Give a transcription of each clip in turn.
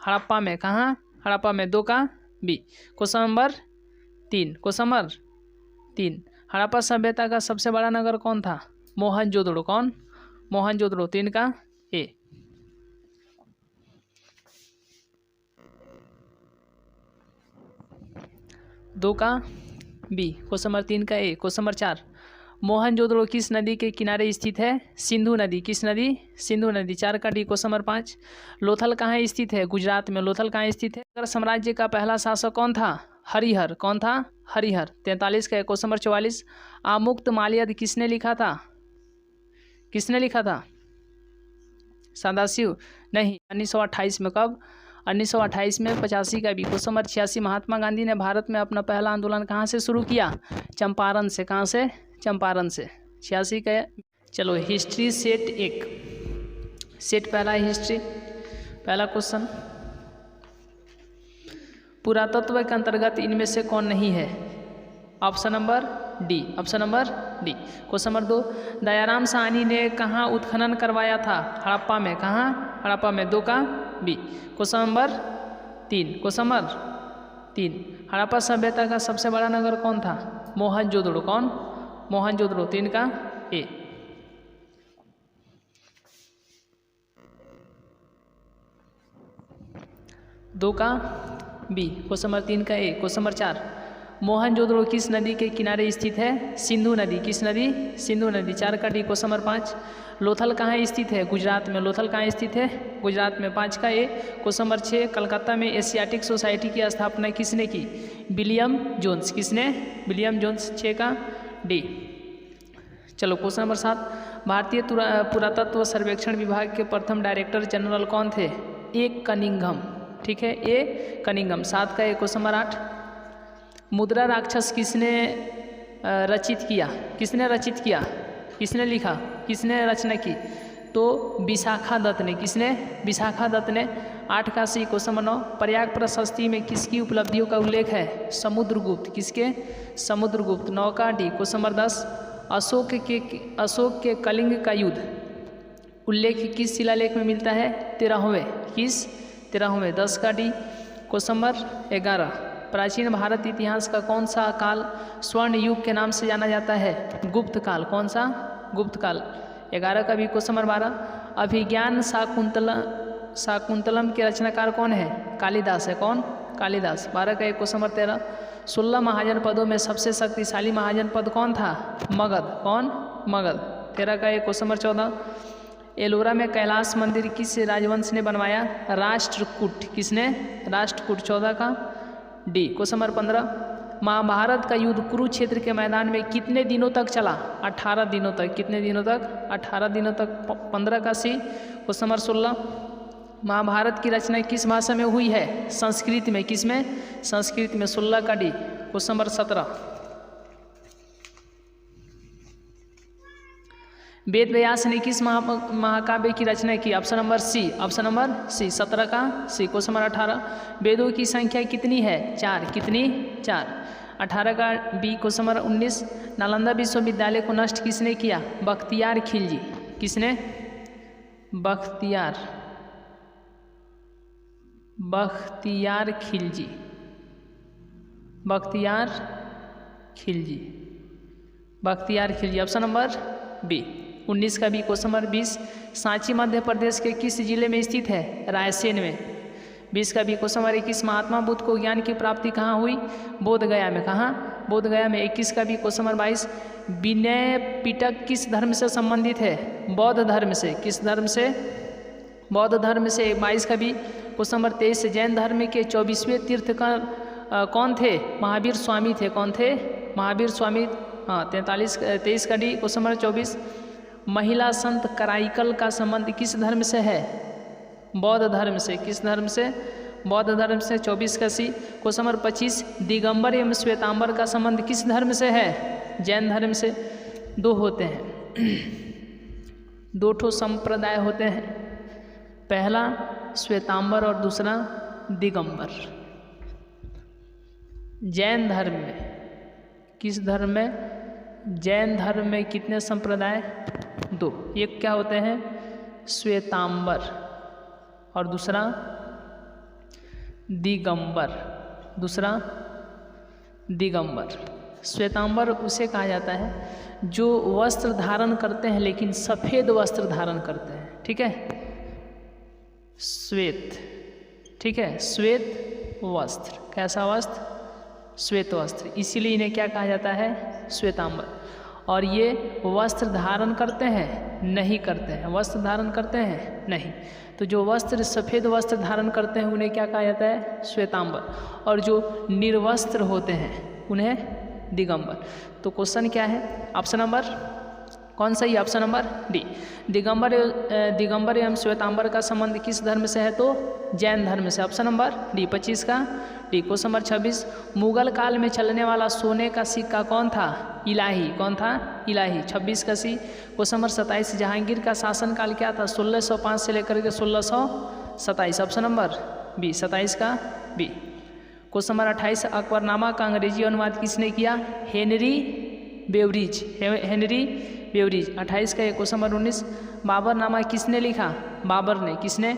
हड़प्पा में कहाँ, हड़प्पा में 2 का B. Question number 3, question number 3, Harappa सभ्यता का सबसे बड़ा नगर कौन था? मोहनजोदड़ो। कौन? मोहनजोदड़ो। 3 का ए। दो का बी। क्वेश्चन नंबर 3 का ए। क्वेश्चन नंबर 4, मोहनजोदड़ो किस नदी के किनारे स्थित है? सिंधु नदी। किस नदी? सिंधु नदी। 4 का डी। क्वेश्चन नंबर 5, लोथल कहाँ स्थित है? गुजरात में। लोथल कहाँ स्थित है? अगर साम्राज्य का पहला शासक कौन था? हरिहर। कौन था? हरिहर। 43 का। क्वेश्चन नंबर 44, आमुक्त माल्यद किसने लिखा था? किसने लिखा था? सदाशिव नहीं, 1928 में। कब? 1928 में। 85 का भी। क्वेश्चन नंबर 86, महात्मा गांधी ने भारत में अपना पहला आंदोलन कहाँ से शुरू किया? चंपारण से। कहाँ से? चंपारण से। 86 का। चलो हिस्ट्री सेट 1, सेट पहला हिस्ट्री, पहला क्वेश्चन, पुरातत्व के अंतर्गत इनमें से कौन नहीं है? Option number D. Option number D. Question number 2, Dayaram Sahni ने कहाँ उत्खनन करवाया था? हड़प्पा में। कहाँ? हड़प्पा में। 2 का B. Question number 3, question number 3, Harappa सभ्यता का सबसे बड़ा नगर कौन था? मोहनजोदड़ो। कौन? मोहनजोदड़ो। 3 का ए। दो का बी। क्वेश्चन नंबर 3 का ए। क्वेश्चन नंबर 4, मोहनजोदड़ो किस नदी के किनारे स्थित है? सिंधु नदी। किस नदी? सिंधु नदी। 4 का डी। क्वेश्चन नंबर 5, लोथल कहाँ स्थित है? गुजरात में। लोथल कहाँ स्थित है? गुजरात में। 5 का ए। क्वेश्चन नंबर 6, कलकत्ता में एशियाटिक सोसाइटी की स्थापना किसने की? William Jones. किसने? William Jones. 6 का डी। चलो क्वेश्चन नंबर 7, भारतीय पुरातत्व सर्वेक्षण विभाग के प्रथम डायरेक्टर जनरल कौन थे? ए कनिंघम। ठीक है, ए कनिंघम। 7 का ए। क्वेश्चन नंबर 8, मुद्रा राक्षस किसने रचित किया? किसने रचित किया? किसने लिखा? किसने रचना की? तो विशाखा दत्त ने। किसने? विशाखा दत्त ने। 8 का सी। क्वेश्चन नंबर 9, प्रयाग प्रशस्ति में किसकी उपलब्धियों का उल्लेख है? समुद्रगुप्त। किसके? समुद्रगुप्त। 9 का डी। क्वेश्चन नंबर 10, अशोक के कलिंग का युद्ध उल्लेख किस शिलालेख में मिलता है? 13वें। किस? 13वें। 10 का डी। क्वेश्चन नंबर 11, प्राचीन भारत इतिहास का कौन सा काल स्वर्ण युग के नाम से जाना जाता है? गुप्त काल। कौन सा? गुप्त काल। 11 का भी। क्वेश्चन नंबर 12, अभिज्ञान शाकुंतलम के रचनाकार कौन है? कालिदास है। कौन? कालिदास। 12 का एक। क्वेश्चन नंबर 13, 16 महाजनपदों में सबसे शक्तिशाली महाजनपद कौन था? मगध। कौन? मगध। 13 का एक। क्वेश्चन नंबर 14, एलोरा में कैलाश मंदिर किस राजवंश ने बनवाया? राष्ट्रकूट। किसने? राष्ट्रकूट। 14 का डी। क्वेश्चन नंबर 15, महाभारत का युद्ध कुरुक्षेत्र के मैदान में कितने दिनों तक चला? 18 दिनों तक। कितने दिनों तक? 18 दिनों तक। 15 का सी। क्वेश्चन नंबर 16, महाभारत की रचना किस भाषा में हुई है? संस्कृत में। किस में? संस्कृत में। 16 का D. Question number 17, Ved Vyas ने किस महाकाव्य की रचना की? Option number C. Option number C. 17 का सी। क्वेश्चन नंबर 18, वेदों की संख्या कितनी है? 4। कितनी? 4। 18 का बी। क्वेश्चन नंबर 19, नालंदा विश्वविद्यालय को नष्ट किसने किया? बख्तियार खिलजी। किसने? Bakhtiyar Khilji. Bakhtiyar Khilji. Bakhtiyar Khilji. Option number B. 19 का B. Question number 20, Sanchi Madhya Pradesh के किस जिले में स्थित है? रायसेन में। 20 का B. Question number 21, Mahatma Buddha को ज्ञान की प्राप्ति कहाँ हुई? बोध गया में। कहाँ? बोध गया में। 21 का B. Question number 22, Vinaya Pitaka किस धर्म से संबंधित है? बौद्ध धर्म से। किस धर्म से? बौद्ध धर्म से। 22 का बी। क्वेश्चन नंबर 23, जैन धर्म के 24वें तीर्थंकर कौन थे? महावीर स्वामी थे। कौन थे? महावीर स्वामी। हाँ। 23 का डी। क्वेश्चन नंबर 24, महिला संत कराईकल का संबंध किस धर्म से है? बौद्ध धर्म से। किस धर्म से? बौद्ध धर्म से। 24 का सी। क्वेश्चन नंबर 25, दिगंबर एवं श्वेतांबर का संबंध किस धर्म से है? जैन धर्म से। 2 होते हैं, 2 ठो संप्रदाय होते हैं, पहला श्वेतांबर और दूसरा दिगंबर। जैन धर्म में, किस धर्म में? जैन धर्म में कितने संप्रदाय? 2। एक क्या होते हैं? श्वेतांबर और दूसरा दिगंबर, दूसरा दिगंबर। श्वेतांबर उसे कहा जाता है जो वस्त्र धारण करते हैं लेकिन सफ़ेद वस्त्र धारण करते हैं, ठीक है, श्वेत, ठीक है, श्वेत वस्त्र, कैसा वस्त्र, श्वेत वस्त्र, इसीलिए इन्हें क्या कहा जाता है, श्वेतांबर। और ये वस्त्र धारण करते हैं, नहीं करते हैं, वस्त्र धारण करते हैं नहीं, तो जो वस्त्र सफ़ेद वस्त्र धारण करते हैं उन्हें क्या कहा जाता है, श्वेतांबर, और जो निर्वस्त्र होते हैं उन्हें दिगंबर। तो क्वेश्चन क्या है, ऑप्शन नंबर कौन सा ही, ऑप्शन नंबर डी। दिगंबर एवं श्वेतांबर का संबंध किस धर्म से है, तो जैन धर्म से, ऑप्शन नंबर डी 25 का डी। क्वेश्चन नंबर 26, मुगल काल में चलने वाला सोने का सिक्का कौन था, इलाही, कौन था, इलाही, 26 का सी। क्वेश्चन नंबर 27, जहांगीर का शासनकाल क्या था, 1605 से लेकर के 1627, ऑप्शन नंबर बी 27 का बी। क्वेश्चन नंबर 28, अकबरनामा का अंग्रेजी अनुवाद किसने किया, हेनरी बेवरिज, हेनरी बेवरिज, 28 का। क्वेश्चन नंबर 19, बाबरनामा किसने लिखा, बाबर ने, किसने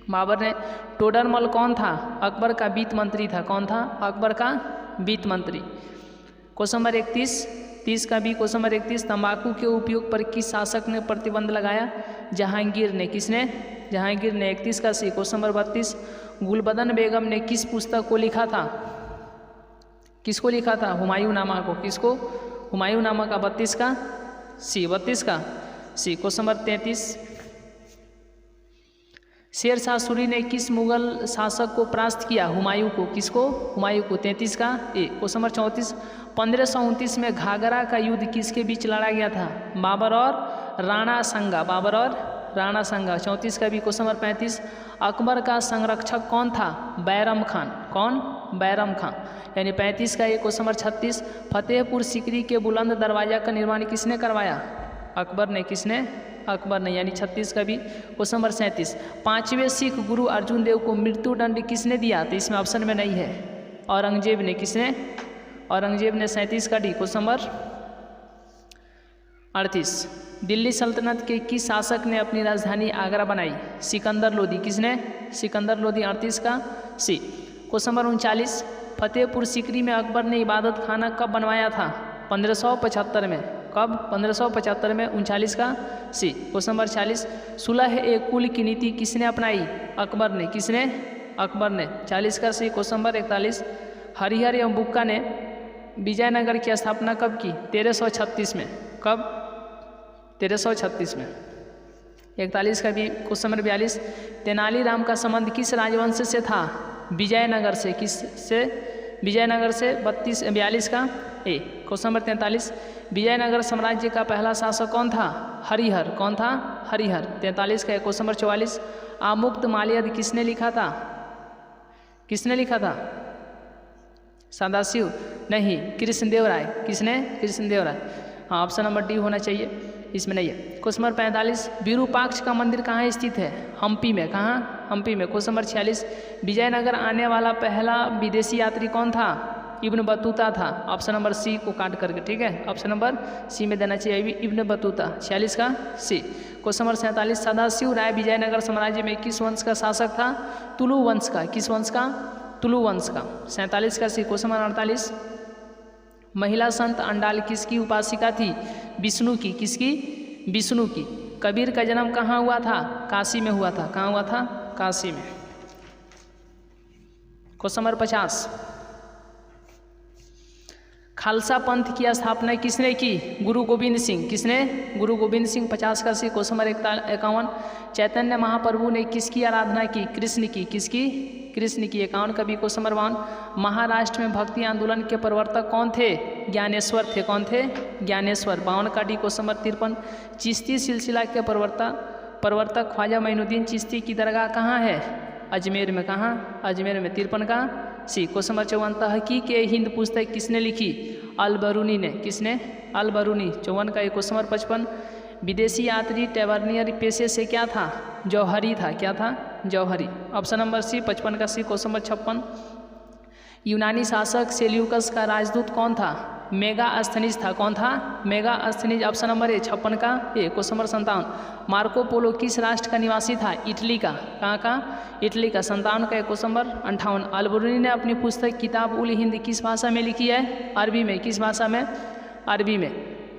बाबर ने। टोडरमल कौन था, अकबर का वित्त मंत्री था, कौन था, अकबर का वित्त मंत्री। क्वेश्चन नंबर 30 का भी। क्वेश्चन नंबर 31, तंबाकू के उपयोग पर किस शासक ने प्रतिबंध लगाया, जहांगीर ने, किसने, जहांगीर ने, 31 का सी। क्वेश्चन नंबर 32, गुलबदन बेगम ने किस पुस्तक को लिखा था, किसको लिखा था, हुमायूं नामा को, किसको, हुमायूं नामा का, 32 का सी, 32 का सी। क्वेश्चन नंबर 33, शेर शाह सूरी ने किस मुगल शासक को परास्त किया, हुमायूं को, किसको, हुमायूं को, 33 का ए। क्वेश्चन नंबर 34, 1529 में घाघरा का युद्ध किसके बीच लड़ा गया था, बाबर और राणा संगा, बाबर और राणा संगा, 34 का भी। क्वेश्चन नंबर 35, अकबर का संरक्षक कौन था, बैरम खान, कौन, बैरम खान, यानी 35 का ये। क्वेश्चन नंबर 36, फतेहपुर सीकरी के बुलंद दरवाजा का निर्माण किसने करवाया, अकबर ने, किसने, अकबर ने, यानी 36 का भी। क्वेश्चन नंबर 37, 5वें सिख गुरु अर्जुन देव को मृत्युदंड किसने दिया, तो इसमें ऑप्शन में नहीं है, औरंगजेब ने, किसने, औरंगजेब ने, 37 का डी। क्वेश्चन नंबर 38, दिल्ली सल्तनत के किस शासक ने अपनी राजधानी आगरा बनाई, सिकंदर लोदी, किसने, सिकंदर लोदी, 38 का सी। क्वेश्चन नंबर 39, फतेहपुर सीकरी में अकबर ने इबादत खाना कब बनवाया था, 1575 में, कब, 1575 में, 39 का सी। क्वेश्चन नंबर 40, सुलह ए कुल की नीति किसने अपनाई, अकबर ने, किसने, अकबर ने, 40 का सी। क्वेश्चन नंबर 41, हरिहर एवं बुक्का ने विजयनगर की स्थापना कब की, 1336 में, कब, 1336 में, 41 का भी। क्वेश्चन नंबर 42, तेनालीराम का संबंध किस राजवंश से था, विजयनगर से, किस से, विजयनगर से, 42 का ए। क्वेश्चन नंबर 43, विजयनगर साम्राज्य का पहला शासक कौन था, हरिहर, कौन था, हरिहर, 43 का। क्वेश्चन नंबर 44, आमुक्त माल्यद किसने लिखा था, किसने लिखा था, सदाशिव नहीं, कृष्णदेव राय, किसने, कृष्णदेव राय, हाँ, ऑप्शन नंबर डी होना चाहिए, इसमें नहीं है। क्वेश्चन नंबर 45, विरूपाक्ष का मंदिर कहाँ स्थित है, हम्पी में, कहाँ, हम्पी में। क्वेश्चन नंबर 46, विजयनगर आने वाला पहला विदेशी यात्री कौन था, इब्न बतूता था, ऑप्शन नंबर सी को काट करके, ठीक है, ऑप्शन नंबर सी में देना चाहिए, इब्न बतूता, 46 का सी। क्वेश्चन नंबर 47, सदाशिव राय विजयनगर साम्राज्य में किस वंश का शासक था, तुलु वंश का, किस वंश का, तुलु वंश का, 47 का सी। क्वेश्चन नंबर 48, महिला संत अंडाल किसकी उपासिका थी, विष्णु की, किसकी, विष्णु की। कबीर का जन्म कहाँ हुआ था, काशी में हुआ था, कहाँ हुआ था, काशी में। क्वेश्चन नंबर 50, खालसा पंथ की स्थापना किसने की, गुरु गोविंद सिंह, किसने, गुरु गोविंद सिंह, 50 का सी। क्वेश्चन नंबर 51, चैतन्य महाप्रभु ने किसकी आराधना की, कृष्ण की, किसकी, कृष्ण की, 51 का भी। क्वेश्चन नंबर 52, महाराष्ट्र में भक्ति आंदोलन के प्रवर्तक कौन थे, ज्ञानेश्वर थे, कौन थे, ज्ञानेश्वर, 52 का डी। क्वेश्चन नंबर 53, चिश्ती सिलसिला के प्रवर्तक ख्वाजा मोइनुद्दीन चिश्ती की दरगाह कहाँ है, अजमेर में, कहाँ, अजमेर में, 53 का सी। क्वेश्चन नंबर 54, तहकीक ए हिंद पुस्तक किसने लिखी, अल बरूनी ने, किसने, अल बरूनी, 54 का। क्वेश्चन नंबर 55, विदेशी यात्री टैवर्नियर पेशे से क्या था, जौहरी था, क्या था, जौहरी, ऑप्शन नंबर सी, 55 का सी। क्वेश्चन नंबर 56, यूनानी शासक सेल्यूकस का राजदूत कौन था, मेगास्थनीज था। कौन था? मेगास्थनीज। ऑप्शन नंबर ए 56 का ए। क्वेश्चन नंबर 57, मार्को पोलो किस राष्ट्र का निवासी था? इटली का। कहाँ का? इटली का। 57 का। क्वेश्चन नंबर 58, अलबरूनी ने अपनी पुस्तक किताब उल हिंद किस भाषा में लिखी है? अरबी में। किस भाषा में? अरबी में।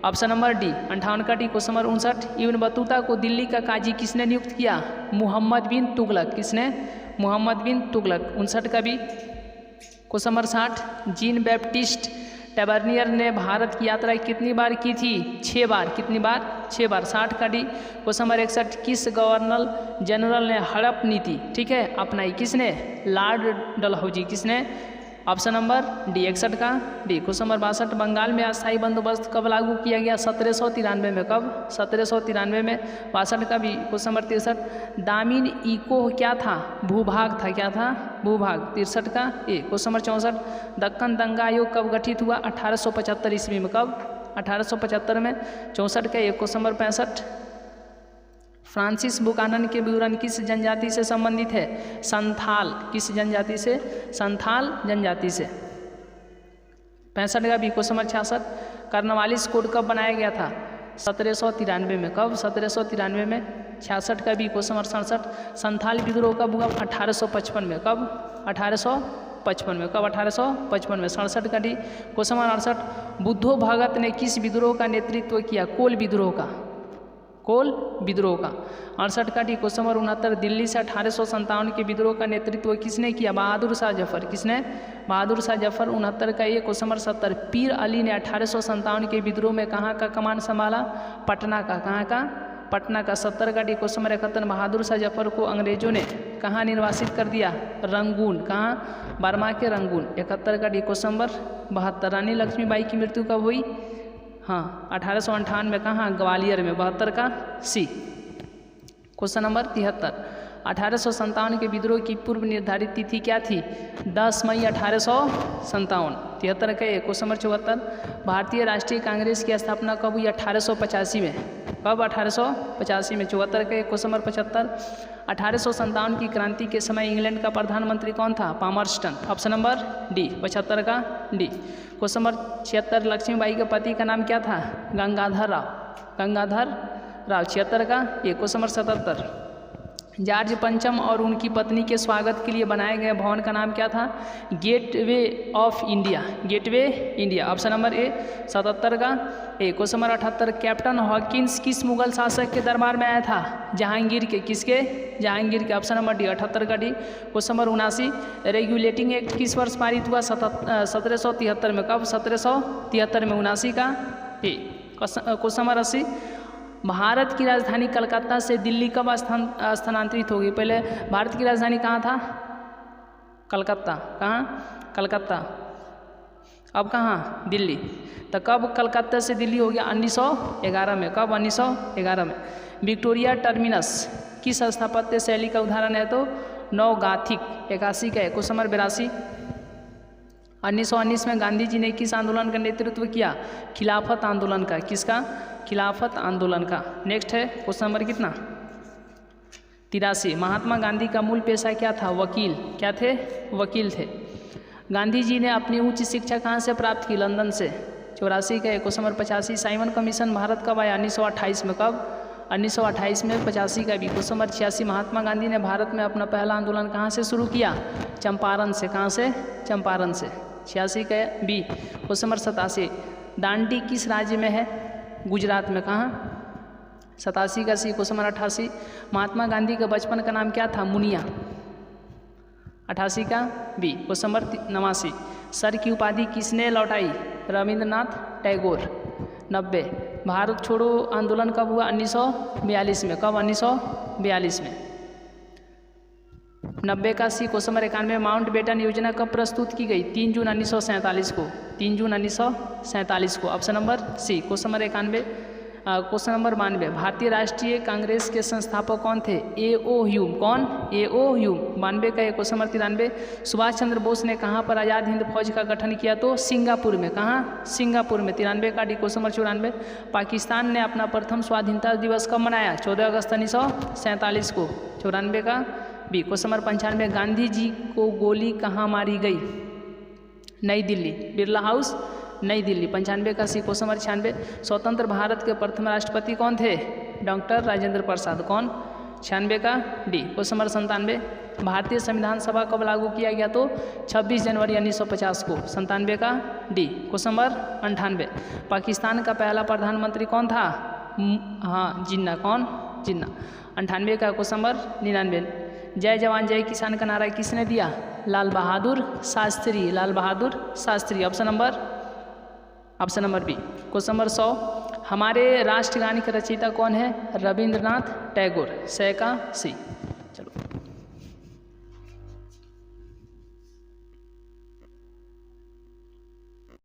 ऑप्शन नंबर डी 58 का D. Question number 59, Ibn Battuta को दिल्ली का काजी किसने नियुक्त किया? मोहम्मद बिन तुगलक। किसने? मोहम्मद बिन तुगलक। 59 का भी। क्वेश्चन नंबर 60, जीन बैप्टिस्ट टैबर्नियर ने भारत की यात्रा कितनी बार की थी? 6 बार। कितनी बार? 6 बार। 60 का डी। क्वेश्चन नंबर 61, किस गवर्नर जनरल ने हड़प नीति ठीक है अपनाई? किसने? लॉर्ड डलहौजी। किसने? ऑप्शन नंबर डी 61 का डी। क्वेश्चन नंबर 62, बंगाल में अस्थायी बंदोबस्त कब लागू किया गया? 1793 में। कब? 1793 में। 62 का भी। क्वेश्चन नंबर 63, दामिन इको क्या था? भूभाग था। क्या था? भूभाग। 63 का ए। क्वेश्चन नंबर 64, दक्कन दंगा आयोग कब गठित हुआ? 1875 ईस्वी में। कब? 1875 में। 64 का ए। क्वेश्चन नंबर 65, फ्रांसिस बुकानन के विवरण किस जनजाति से संबंधित है? संथाल। किस जनजाति से? संथाल जनजाति से। 65 का भी। क्वेश्चन नंबर 66, कर्नवालिस कोड कब बनाया गया था? 1793 में। कब? 1793 में। 66 का भी। क्वेश्चन नंबर 67, संथाल विद्रोह कब हुआ? 1855 में। कब? 1855 में। कब? 1855 में। 67 का डी। क्वेश्चन नंबर 68, बुद्धो भगत ने किस विद्रोह का नेतृत्व किया? कोल विद्रोह का। कोल विद्रोह का। 68 का डी। क्वेश्चन नंबर 69, दिल्ली से 1857 के विद्रोह का नेतृत्व किसने किया? बहादुर शाह जफर। किसने? बहादुर शाह जफर। 69 का ये। क्वेश्चन नंबर 70, पीर अली ने 1857 के विद्रोह में कहाँ का कमान संभाला? पटना का। कहाँ का? पटना का। 70 का D. Question number 71, Bahadur Shah Zafar को अंग्रेजों ने कहाँ निर्वासित कर दिया? रंगून। कहाँ? बर्मा के रंगून। 71 का डी। क्वेश्चन नंबर 72, रानी लक्ष्मीबाई की मृत्यु कब हुई? हाँ 1858 में। कहाँ? ग्वालियर में। 72 का सी। क्वेश्चन नंबर 73, 1857 के विद्रोह की पूर्व निर्धारित तिथि क्या थी? 10 मई 1857। 73 का ए। क्वेश्चन नंबर 74, भारतीय राष्ट्रीय कांग्रेस की स्थापना कब हुई? 1885 में। कब? 1885 में। 74 का ए। क्वेश्चन नंबर 75, 1857 की क्रांति के समय इंग्लैंड का प्रधानमंत्री कौन था? पामर्स्टन। ऑप्शन नंबर डी 75 का डी। क्वेश्चन नंबर 76, लक्ष्मीबाई के पति का नाम क्या था? गंगाधर राव। गंगाधर राव। 76 का ए। क्वेश्चन नंबर 77, जॉर्ज पंचम और उनकी पत्नी के स्वागत के लिए बनाए गए भवन का नाम क्या था? Gateway of India. Gateway India. Option number A 77 का ए। क्वेश्चन नंबर 78, कैप्टन हॉकिंस किस मुगल शासक के दरबार में आया था? जहांगीर के। किसके? जहांगीर के। ऑप्शन नंबर डी 78 का D. Question number 79, regulating act किस वर्ष पारित हुआ? 1773 में। कब? 1773 में। 79 का ए। क्वेश्चन नंबर 80, भारत की राजधानी कलकत्ता से दिल्ली कब स्थानांतरित होगी? पहले भारत की राजधानी कहाँ था? कलकत्ता। कहाँ? कलकत्ता। अब कहाँ? दिल्ली। तो कब कलकत्ता से दिल्ली हो गया? 1911 में। कब? 1911 में। विक्टोरिया टर्मिनस किस स्थापत्य शैली का उदाहरण है? तो नवगाथिक। 81 का है। क्वेश्चन नंबर 82, 1919 में गांधी जी ने किस आंदोलन का नेतृत्व किया? खिलाफत आंदोलन का। किसका? खिलाफत आंदोलन का। नेक्स्ट है क्वेश्चन नंबर कितना? 83, महात्मा गांधी का मूल पेशा क्या था? वकील। क्या थे? वकील थे। गांधी जी ने अपनी उच्च शिक्षा कहाँ से प्राप्त की? लंदन से। 84 का। Question number 85, Simon commission Bharat कब आया? 1928 में। कब? 1928 में। 85 का भी। क्वेश्चन नंबर 86, महात्मा गांधी ने भारत में अपना पहला आंदोलन कहाँ से शुरू किया? चंपारण से। कहाँ से? चंपारण से। 86 का बी। क्वेश्चन नंबर 87, दांडी किस राज्य में है? गुजरात में। कहाँ? 87 का सी। क्वेश्चन नंबर 88, महात्मा गांधी का बचपन का नाम क्या था? मुनिया। 88 का बी। क्वेश्चन नंबर 89, सर की उपाधि किसने लौटाई? रविंद्रनाथ टैगोर। 90, भारत छोड़ो आंदोलन कब हुआ? 1942 में। कब? 1942 में। 90 का सी। क्वेश्चन नंबर 91, माउंट बेटन योजना कब प्रस्तुत की गई? 3 जून 1947 को। 3 जून 1947 को। Option number C. Question number 91, question number 92, भारतीय राष्ट्रीय कांग्रेस के संस्थापक कौन थे? A.O. ह्यूम। कौन? A.O. ह्यूम। 92 का। क्वेश्चन नंबर 93, सुभाष चंद्र बोस ने कहाँ पर आज़ाद हिंद फौज का गठन किया? तो सिंगापुर में। कहाँ? सिंगापुर में। 93 का डी। क्वेश्चन नंबर 94, पाकिस्तान ने अपना प्रथम स्वाधीनता दिवस कब मनाया? 14 अगस्त 1947 को। 94 का B. Question number 95, Gandhi ji को गोली कहाँ मारी गई? नई दिल्ली। बिरला हाउस नई दिल्ली। 95 का सी। क्वेश्चन नंबर 96, स्वतंत्र भारत के प्रथम राष्ट्रपति कौन थे? डॉक्टर राजेंद्र प्रसाद। कौन? 96 का डी। क्वेश्चन नंबर 97, भारतीय संविधान सभा कब लागू किया गया? तो 26 जनवरी 1950 को। 97 का डी। क्वेश्चन नंबर 98, पाकिस्तान का पहला प्रधानमंत्री कौन था? हाँ, जिन्ना। कौन? जिन्ना। 98 का। क्वेश्चन नंबर 99, जय जवान जय किसान का नारा किसने दिया? Lal Bahadur Shastri. Lal Bahadur Shastri. Option number B. Question number 100, हमारे राष्ट्रगान के रचयिता कौन है? रविंद्रनाथ टैगोर। 100 का सी।